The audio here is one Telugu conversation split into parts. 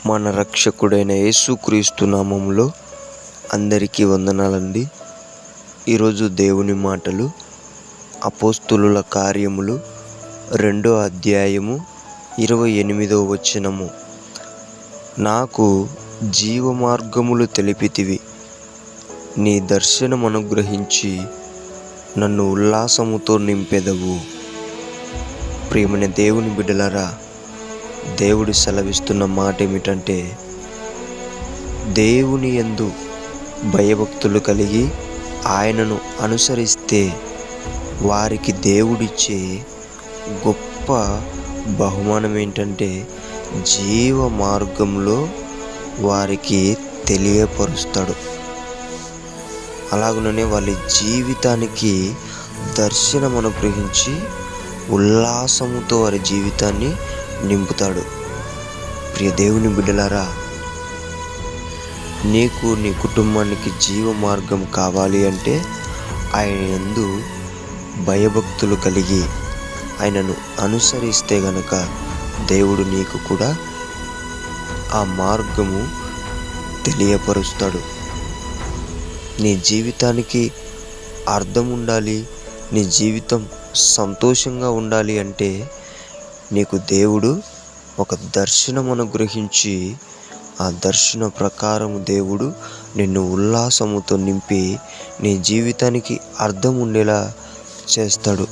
మన రక్షకుడైన యేసుక్రీస్తు నామములో అందరికీ వందనాలండి. ఈరోజు దేవుని మాటలు అపోస్తులుల కార్యములు 2వ అధ్యాయము 28వ వచనము. నాకు జీవ మార్గములు తెలిపితివి, నీ దర్శనం అనుగ్రహించి నన్ను ఉల్లాసముతో నింపెదవు. ప్రియమైన దేవుని బిడ్డలారా, దేవుడు సెలవిస్తున్న మాట ఏమిటంటే, దేవుని యందు భయభక్తులు కలిగి ఆయనను అనుసరిస్తే వారికి దేవుడిచ్చే గొప్ప బహుమానం ఏంటంటే, జీవ మార్గంలో వారికి తెలియపరుస్తాడు. అలాగనే వాళ్ళ జీవితానికి దర్శనం అనుగ్రహించి ఉల్లాసముతో వారి జీవితాన్ని నింపుతాడు. ప్రియ దేవుని బిడ్డలారా, నీకు నీ కుటుంబానికి జీవ మార్గం కావాలి అంటే ఆయన యందు భయభక్తులు కలిగి ఆయనను అనుసరిస్తే గనక దేవుడు నీకు కూడా ఆ మార్గము తెలియపరుస్తాడు. నీ జీవితానికి అర్థం ఉండాలి, నీ జీవితం సంతోషంగా ఉండాలి అంటే నీకు దేవుడు ఒక దర్శనం అనుగ్రహించి ఆ దర్శన ప్రకారం దేవుడు నిన్ను ఉల్లాసముతో నింపి నీ జీవితానికి అర్థం ఉండేలా చేస్తాడు.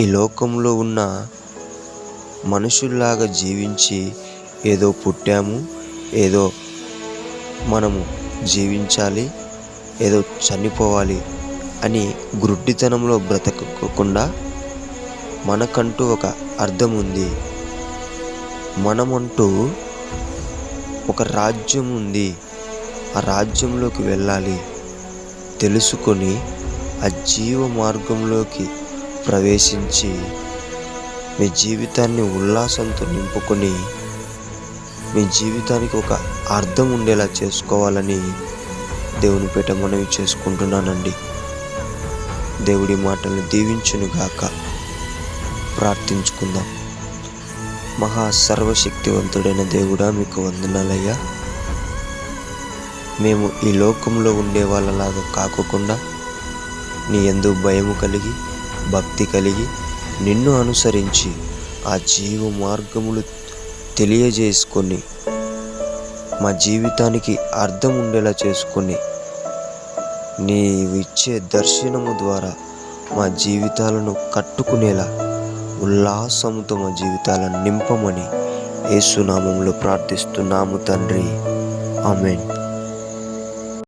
ఈ లోకంలో ఉన్న మనుషుల్లాగా జీవించి ఏదో పుట్టాము, ఏదో మనము జీవించాలి, ఏదో చనిపోవాలి అని గ్రుడ్డితనంలో బ్రతకకుండా మనకంటూ ఒక అర్థం ఉంది, మనమంటూ ఒక రాజ్యం ఉంది, ఆ రాజ్యంలోకి వెళ్ళాలి తెలుసుకొని ఆ జీవ మార్గంలోకి ప్రవేశించి మీ జీవితాన్ని ఉల్లాసంతో నింపుకొని మీ జీవితానికి ఒక అర్థం ఉండేలా చేసుకోవాలని దేవుని పేట మనవి చేసుకుంటున్నానండి. దేవుడి మాటలను దీవించునుగాక. ప్రార్థించుకుందాం. మహా సర్వశక్తివంతుడైన దేవుడా, మీకు వందనాలయ్యా. మేము ఈ లోకంలో ఉండే వాళ్ళలాగా కాకుండా నీ యందు భయము కలిగి భక్తి కలిగి నిన్ను అనుసరించి ఆ జీవ మార్గములు తెలియజేసుకొని మా జీవితానికి అర్థం ఉండేలా చేసుకొని నీవిచ్చే దర్శనము ద్వారా మా జీవితాలను కట్టుకునేలా ఉల్లాసముతో మా జీవితాలను నింపమని యేసు నామములో ప్రార్థిస్తున్నాము తండ్రి. ఆమేన్.